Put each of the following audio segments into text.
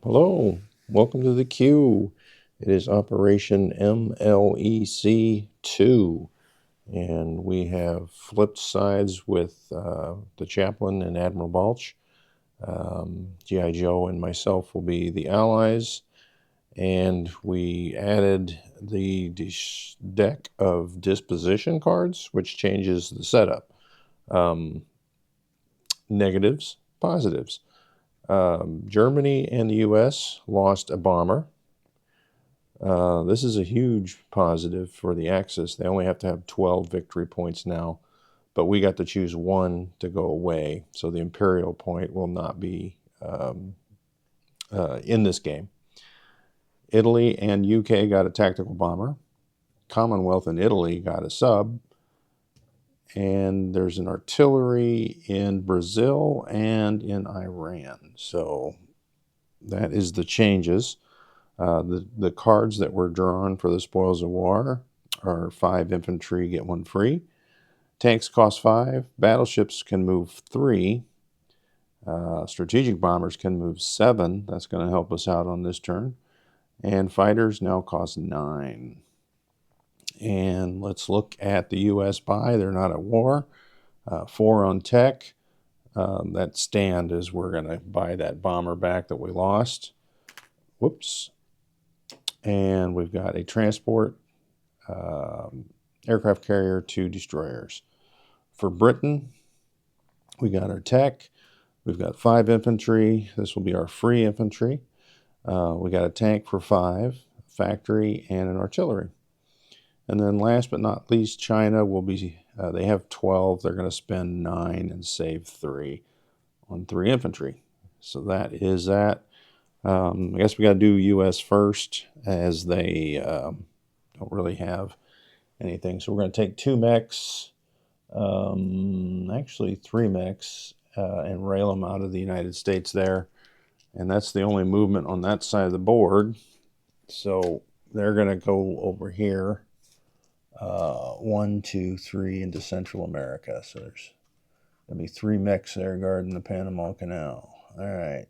Hello, welcome to the queue. It is Operation MLEC 2, and we have flipped sides with the chaplain and Admiral Balch. G.I. Joe and myself will be the allies, and we added the deck of disposition cards, which changes the setup. Negatives, positives. Germany and the U.S. lost a bomber. This is a huge positive for the Axis. They only have to have 12 victory points now, but we got to choose one to go away, so the Imperial point will not be in this game. Italy and UK got a tactical bomber. Commonwealth and Italy got a sub. And there's an artillery in Brazil and in Iran. So that is the changes. The cards that were drawn for the spoils of war are 5 infantry, get 1 free. Tanks cost 5. Battleships can move 3. Strategic bombers can move 7. That's going to help us out on this turn. And fighters now cost 9. And let's look at the U.S. buy. They're not at war. 4 on tech. That stand is we're going to buy that bomber back that we lost. Whoops. And we've got a transport, aircraft carrier, 2 destroyers. For Britain, we got our tech. We've got 5 infantry. This will be our free infantry. We got a tank for 5, factory, and an artillery. And then last but not least, China will be, they have 12. They're going to spend 9 and save 3 on 3 infantry. So that is that. I guess we got to do U.S. first, as they don't really have anything. So we're going to take 2 mechs, actually 3 mechs, and rail them out of the United States there. And that's the only movement on that side of the board. So they're going to go over here. 1, 2, 3 into Central America. So there's going to be 3 mechs there guarding the Panama Canal. All right.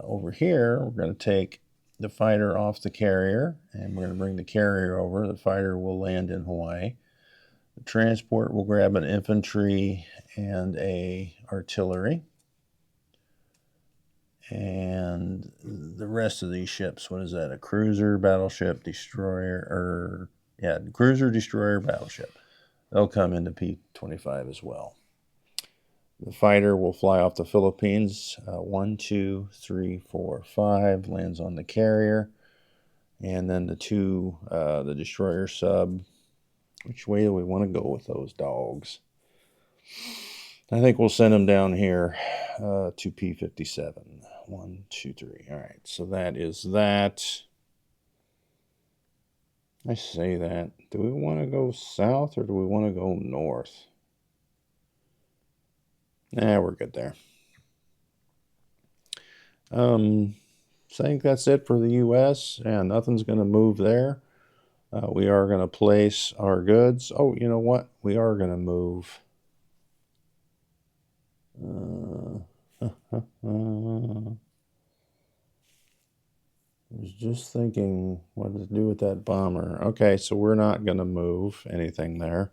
Over here, we're going to take the fighter off the carrier, and we're going to bring the carrier over. The fighter will land in Hawaii. The transport will grab an infantry and a artillery. And the rest of these ships, what is that? A cruiser, battleship, destroyer, cruiser, destroyer, battleship. They'll come into P-25 as well. The fighter will fly off the Philippines. 1, 2, 3, 4, 5 lands on the carrier. And then the destroyer sub. Which way do we want to go with those dogs? I think we'll send them down here to P-57. 1, 2, 3. All right, so that is that. I say that. Do we want to go south or do we want to go north? We're good there. So I think that's it for the U.S. Yeah, nothing's going to move there. We are going to place our goods. Oh, you know what? We are going to move. I was just thinking what to do with that bomber. Okay, so we're not going to move anything there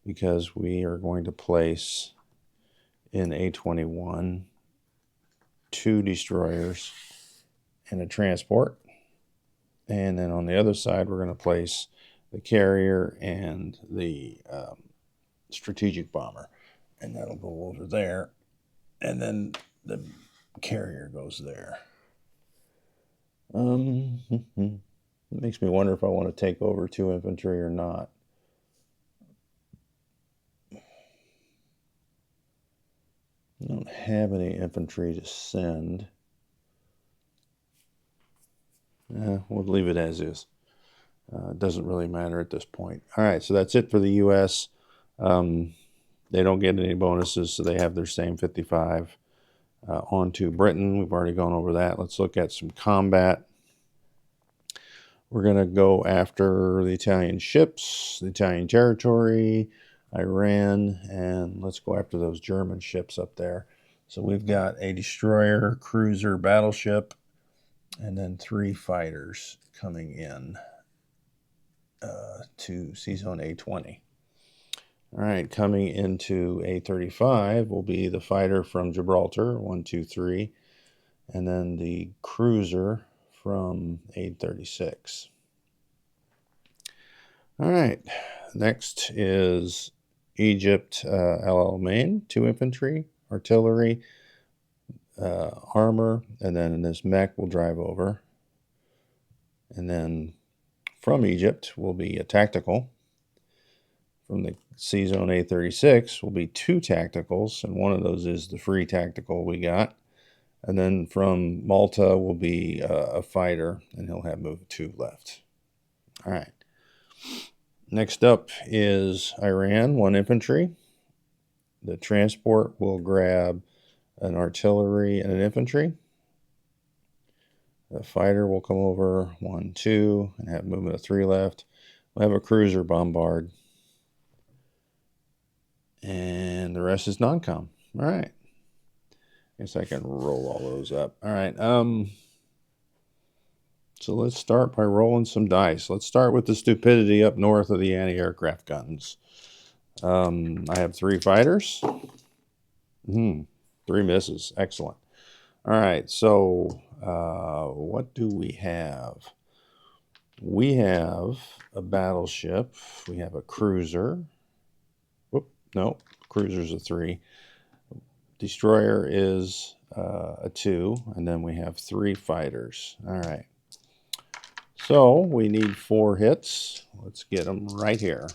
because we are going to place in A-21 2 destroyers and a transport. And then on the other side, we're going to place the carrier and the strategic bomber. And that'll go over there. And then the carrier goes there. It makes me wonder if I want to take over 2 infantry or not. I don't have any infantry to send. We'll leave it as is. It doesn't really matter at this point. All right, so that's it for the U.S. They don't get any bonuses, so they have their same 55. On to Britain. We've already gone over that. Let's look at some combat. We're going to go after the Italian ships, the Italian territory, Iran, and let's go after those German ships up there. So we've got a destroyer, cruiser, battleship, and then 3 fighters coming in to C-Zone A20. All right, coming into A35 will be the fighter from Gibraltar, 1, 2, 3, and then the cruiser from A36. All right, next is Egypt El Alamein, 2 infantry, artillery, armor, and then this mech will drive over. And then from Egypt will be a tactical. From the C-Zone A36 will be 2 tacticals, and one of those is the free tactical we got. And then from Malta will be a fighter, and he'll have move 2 left. All right. Next up is Iran, 1 infantry. The transport will grab an artillery and an infantry. The fighter will come over 1, 2, and have movement of 3 left. We'll have a cruiser bombard. And the rest is non-com. All right. Guess I can roll all those up. All right. So let's start by rolling some dice. Let's start with the stupidity up north of the anti-aircraft guns. I have 3 fighters. 3 misses. Excellent. All right. So what do we have? We have a battleship. We have a cruiser. Whoop, no, cruiser's a 3. Destroyer is a 2, and then we have 3 fighters. All right. So we need 4 hits. Let's get them right here.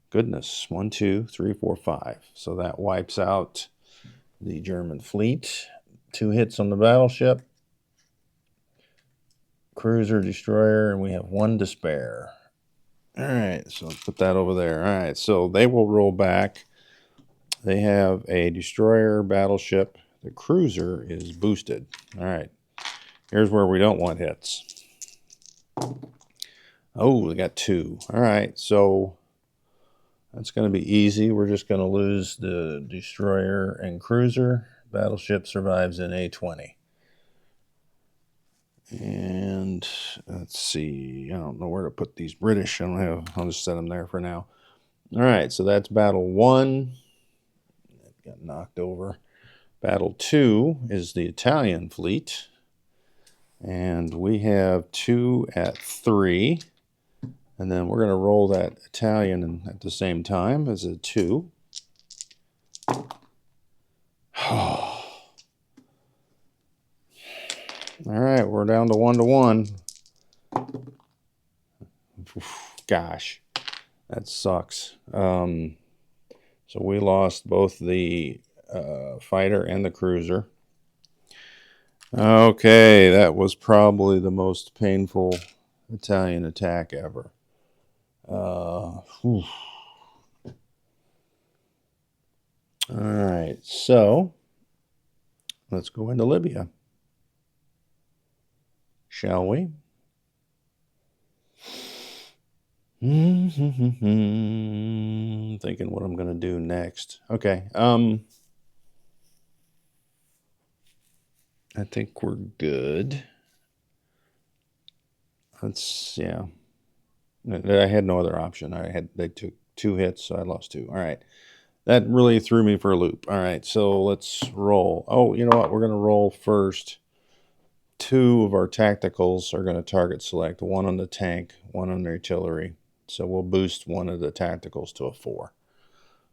Goodness, 1, 2, 3, 4, 5. So that wipes out the German fleet. 2 hits on the battleship, cruiser, destroyer, and we have 1 to spare. All right, so let's put that over there. All right, so they will roll back. They have a destroyer, battleship. The cruiser is boosted. All right, here's where we don't want hits. Oh, we got 2. All right, so that's going to be easy. We're just going to lose the destroyer and cruiser. Battleship survives in A20. And let's see. I don't know where to put these British. I'll just set them there for now. All right, so that's battle 1. Got knocked over. Battle 2 is the Italian fleet. And we have 2 at 3. And then we're going to roll that Italian at the same time as a 2. All right, we're down to 1 to 1. Gosh, that sucks. So we lost both the fighter and the cruiser. Okay, that was probably the most painful Italian attack ever. All right, so let's go into Libya, shall we? Thinking what I'm going to do next. Okay, I think we're good. Yeah. I had no other option. They took 2 hits, so I lost 2. All right. That really threw me for a loop. All right, so let's roll. Oh, you know what? We're going to roll first. 2 of our tacticals are going to target select. 1 on the tank, 1 on the artillery. So we'll boost 1 of the tacticals to a 4.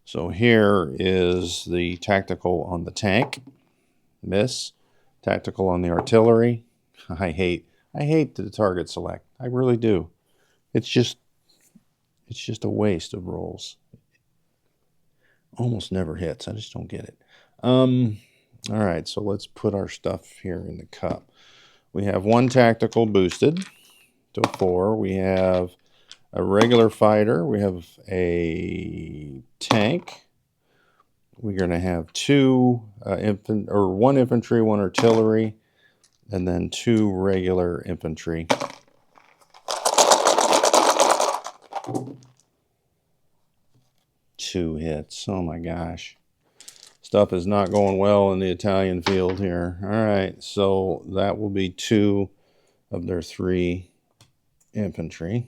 So here is the tactical on the tank. Miss. Tactical on the artillery. I hate the target select. I really do. It's just a waste of rolls. Almost never hits. I just don't get it. All right, so let's put our stuff here in the cup. We have 1 tactical boosted to 4. We have a regular fighter. We have a tank. We're going to have 1 infantry, 1 artillery, and then 2 regular infantry. Two hits. Oh my gosh. Stuff is not going well in the Italian field here. All right, so that will be 2 of their 3 infantry.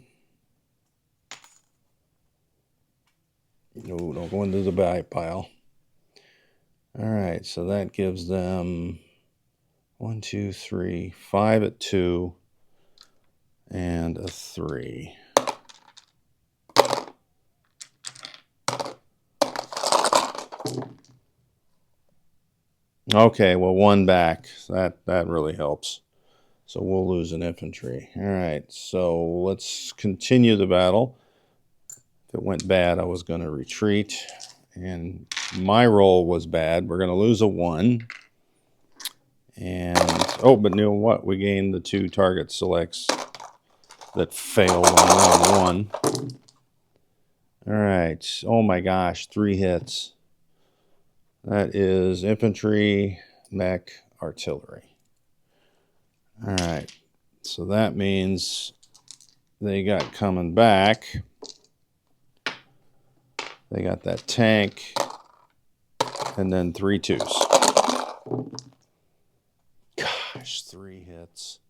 No, don't go into the buy pile. All right, so that gives them 1, 2, 3, 5 at 2, and a 3. Okay, well, 1 back. That really helps. So we'll lose an infantry. All right, so let's continue the battle. If it went bad, I was going to retreat. And my roll was bad. We're going to lose a 1. And, oh, but you know what? We gained the 2 target selects that failed on round 1. All right. Oh my gosh, 3 hits. That is infantry, mech, artillery. All right. So that means they got coming back. They got that tank, and then 3 2s. Gosh, 3 hits.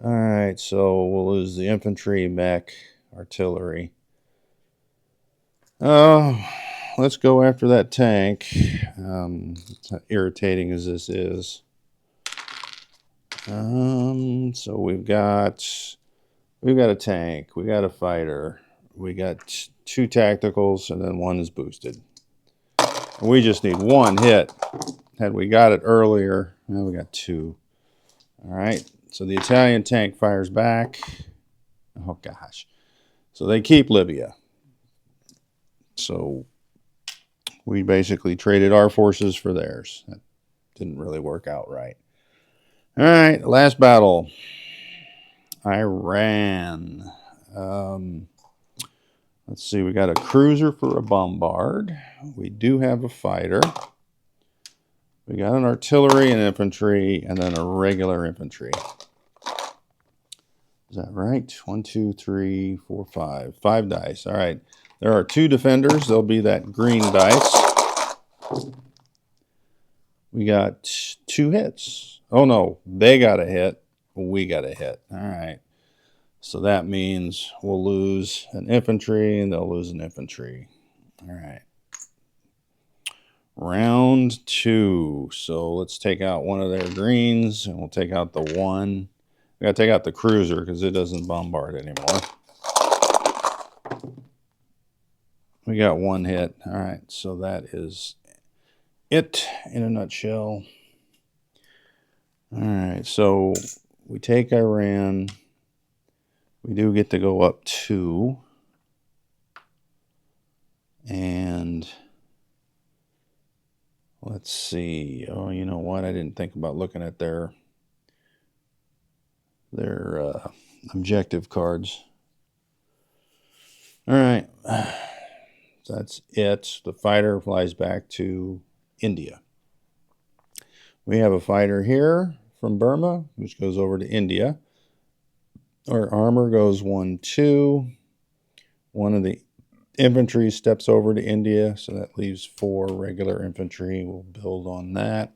All right, so we'll lose the infantry, mech, artillery. Oh, let's go after that tank. As irritating as this is. So we've got a tank, we got a fighter, we got 2 tacticals, and then 1 is boosted. We just need 1 hit. Had we got it earlier, now we got 2. All right, so the Italian tank fires back. Oh gosh. So they keep Libya. So we basically traded our forces for theirs. That didn't really work out right. All right, last battle. Iran. Let's see, we got a cruiser for a bombard. We do have a fighter. We got an artillery and infantry, and then a regular infantry. Is that right? 1, 2, 3, 4, 5. 5 dice. All right. There are 2 defenders. They'll be that green dice. We got 2 hits. Oh, no. They got a hit. We got a hit. All right. So that means we'll lose an infantry, and they'll lose an infantry. All right. Round 2. So let's take out one of their greens, and we'll take out the 1. We got to take out the cruiser because it doesn't bombard anymore. We got 1 hit. All right, so that is it in a nutshell. All right, so we take Iran. We do get to go up 2. And let's see. Oh, you know what? I didn't think about looking at their objective cards. All right. So that's it. The fighter flies back to India. We have a fighter here from Burma, which goes over to India. Our armor goes 1, 2. One of the infantry steps over to India, so that leaves 4 regular infantry. We'll build on that.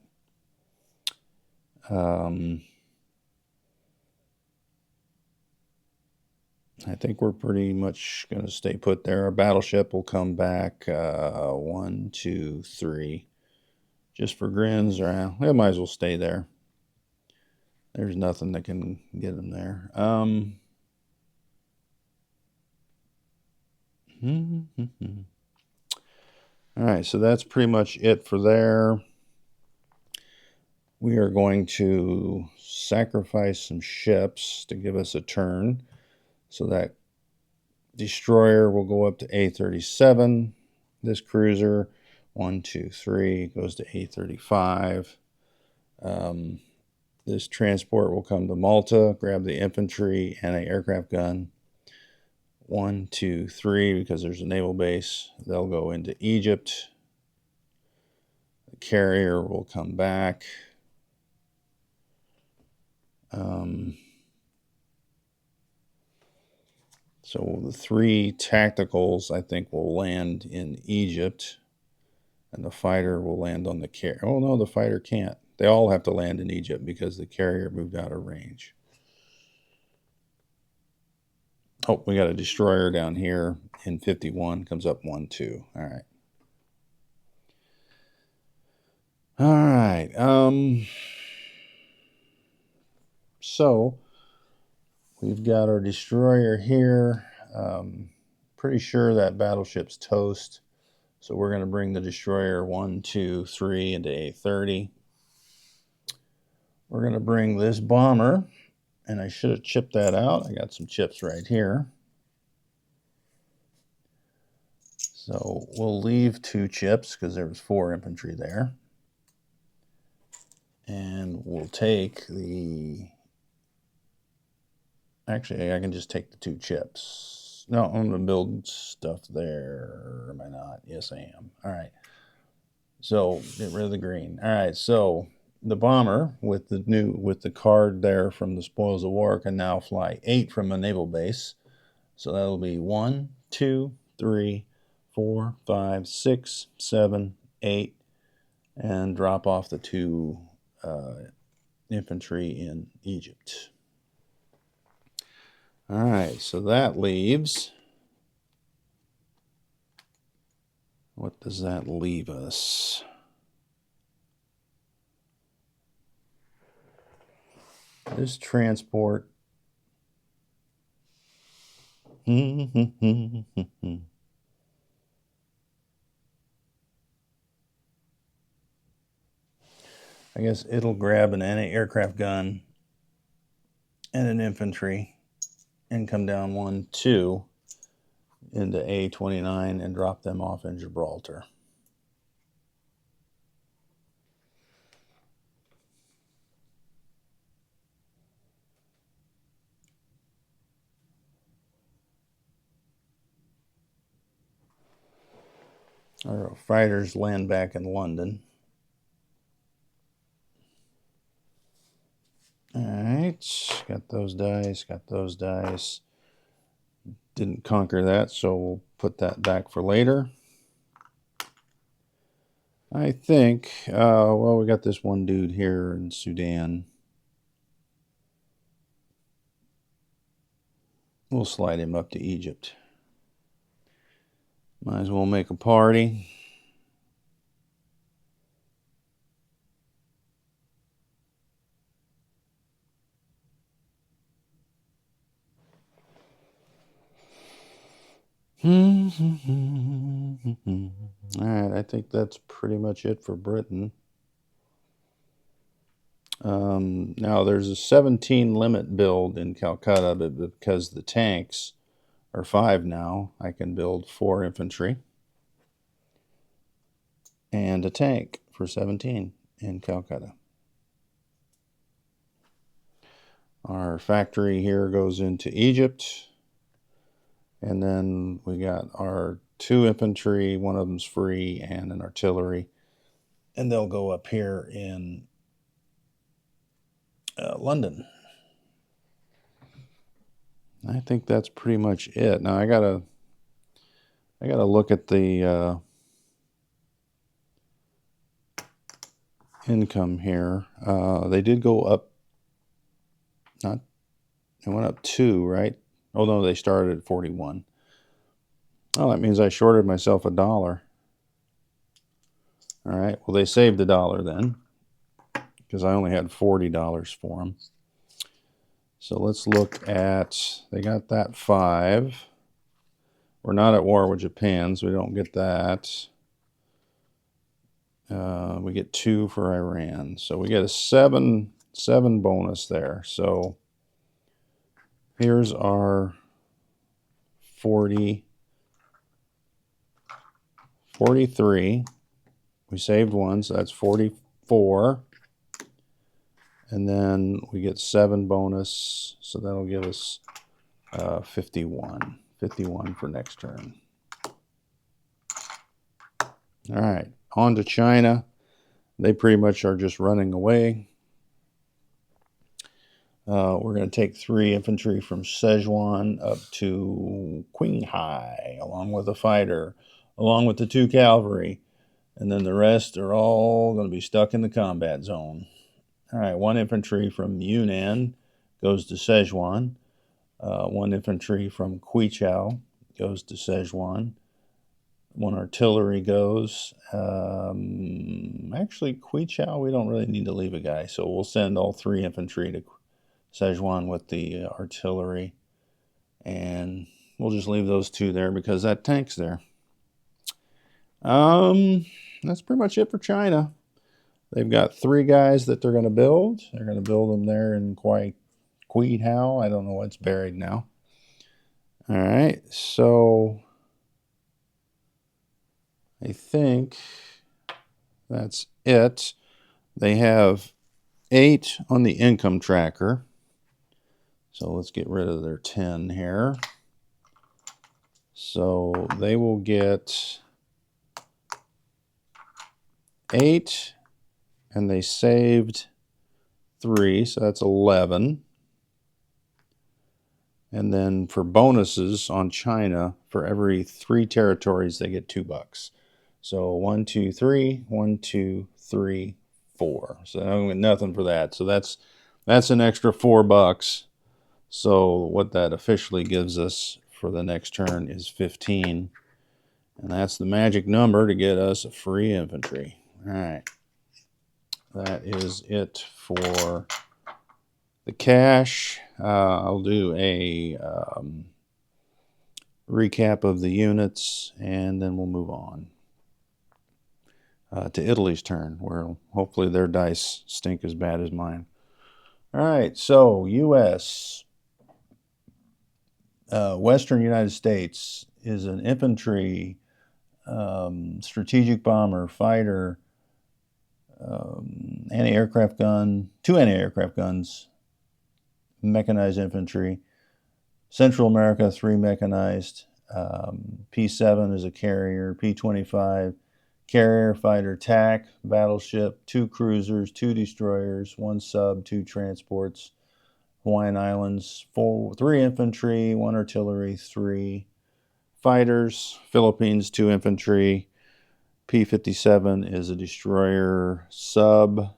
I think we're pretty much going to stay put there. Our battleship will come back 1, 2, 3. Just for grins, or we might as well stay there. There's nothing that can get them there. All right, so that's pretty much it for there. We are going to sacrifice some ships to give us a turn. So that destroyer will go up to A37. This cruiser, 1, 2, 3, goes to A35. This transport will come to Malta, grab the infantry and an aircraft gun. 1, 2, 3, because there's a naval base. They'll go into Egypt. The carrier will come back. So the 3 tacticals, I think, will land in Egypt. And the fighter will land on the carrier. Oh, no, the fighter can't. They all have to land in Egypt because the carrier moved out of range. Oh, we got a destroyer down here in 51. Comes up 1-2. All right. All right. So we've got our destroyer here. Pretty sure that battleship's toast. So we're going to bring the destroyer 1, 2, 3 into A30. We're going to bring this bomber, and I should have chipped that out. I got some chips right here. So we'll leave 2 chips because there was 4 infantry there. And we'll take the... Actually, I can just take the 2 chips. No, I'm going to build stuff there. Am I not? Yes, I am. All right. So get rid of the green. All right. So the bomber with the card there from the Spoils of War can now fly 8 from a naval base. So that'll be 1, 2, 3, 4, 5, 6, 7, 8, and drop off the 2 infantry in Egypt. All right, so that leaves... What does that leave us? This transport... I guess it'll grab an anti-aircraft gun and an infantry and come down 1, 2 into A29 and drop them off in Gibraltar. Our fighters land back in London. All right, got those dice. Didn't conquer that, so we'll put that back for later. I think, well, we got this one dude here in Sudan. We'll slide him up to Egypt. Might as well make a party. All right, I think that's pretty much it for Britain. Now, there's a 17 limit build in Calcutta, but because the tanks are 5 now, I can build 4 infantry and a tank for 17 in Calcutta. Our factory here goes into Egypt. And then we got our 2 infantry, one of them's free, and an artillery. And they'll go up here in London. I think that's pretty much it. Now I gotta look at the income here. They did go up. They went up 2, right? Oh no, they started at 41. Oh, that means I shorted myself $1. All right. Well, they saved $1 then, because I only had $40 for them. So let's look at, they got that 5. We're not at war with Japan, so we don't get that. We get 2 for Iran. So we get a 7 bonus there. So here's our 43. We saved 1, so that's 44. And then we get 7 bonus, so that'll give us 51. 51 for next turn. All right, on to China. They pretty much are just running away. We're going to take 3 infantry from Szechuan up to Qinghai, along with a fighter, along with the 2 cavalry. And then the rest are all going to be stuck in the combat zone. All right, 1 infantry from Yunnan goes to Sichuan. 1 infantry from Quichao goes to Sichuan. 1 artillery goes. Actually, Quichao, we don't really need to leave a guy, so we'll send all 3 infantry to Sichuan with the artillery. And we'll just leave those 2 there because that tank's there. That's pretty much it for China. They've got 3 guys that they're going to build. They're going to build them there in Quidhao. I don't know what's buried now. All right, so I think that's it. They have 8 on the income tracker. So let's get rid of their 10 here. So they will get 8, and they saved 3, so that's 11. And then for bonuses on China, for every 3 territories, they get $2. So 1, 2, 3, 1, 2, 3, 4. So I don't get nothing for that. So that's an extra $4. So what that officially gives us for the next turn is 15. And that's the magic number to get us a free infantry. All right. That is it for the cash. I'll do a recap of the units, and then we'll move on to Italy's turn, where hopefully their dice stink as bad as mine. All right, so U.S. Western United States is an infantry, strategic bomber, fighter, anti-aircraft gun, 2 anti-aircraft guns, mechanized infantry. Central America, 3 mechanized. P7 is a carrier. P25, carrier, fighter, TAC, battleship, 2 cruisers, 2 destroyers, 1 sub, 2 transports. Hawaiian Islands, 3 infantry, 1 artillery, 3 fighters. Philippines, 2 infantry. P57 is a destroyer sub.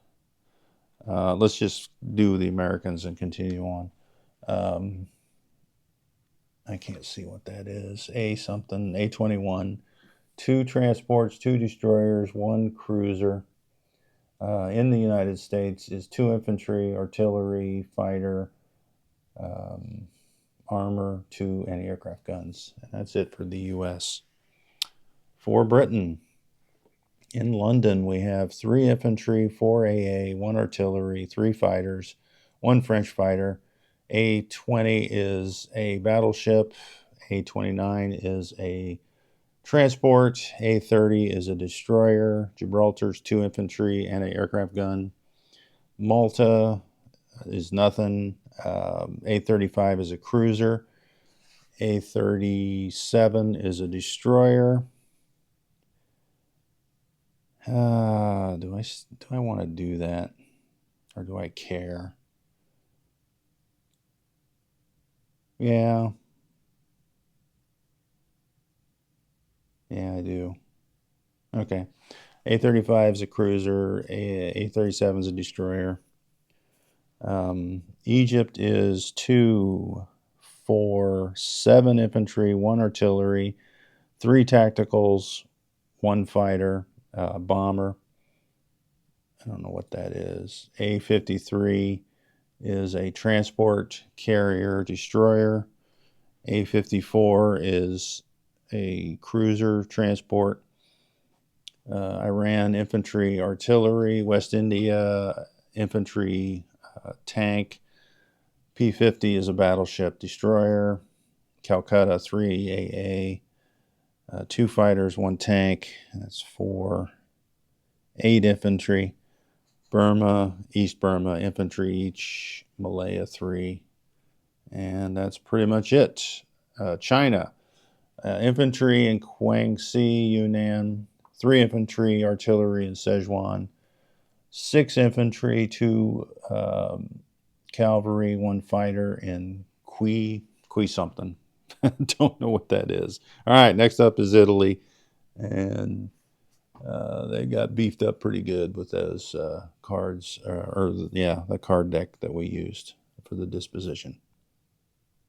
Let's just do the Americans and continue on. I can't see what that is. A something, A21. 2 transports, 2 destroyers, 1 cruiser. In the United States is 2 infantry, artillery, fighter, armor, 2 anti-aircraft guns. And that's it for the U.S. For Britain, in London, we have 3 infantry, 4 AA, 1 artillery, 3 fighters, 1 French fighter. A20 is a battleship. A29 is a transport. A30 is a destroyer. Gibraltar's 2 infantry and an aircraft gun. Malta is nothing. A35 is a cruiser. A37 is a destroyer. Do I want to do that, or do I care? Yeah. Yeah, I do. Okay. A35 is a cruiser. A37 is a destroyer. Egypt is 2, 4, 7 infantry, 1 artillery, 3 tacticals, 1 fighter, bomber. I don't know what that is. A53 is a transport, carrier, destroyer. A54 is a cruiser, transport. Iran, infantry, artillery. West India, infantry, tank. P50 is a battleship, destroyer. Calcutta, 3 AA. 2 fighters, 1 tank. That's 4. 8 infantry. Burma, East Burma, infantry each. Malaya, 3. And that's pretty much it. China, infantry in Guangxi, Yunnan. 3 infantry, artillery in Sichuan. 6 infantry, 2 cavalry, 1 fighter in Qui something. Don't know what that is. All right, next up is Italy. And They got beefed up pretty good with those cards, the card deck that we used for the disposition.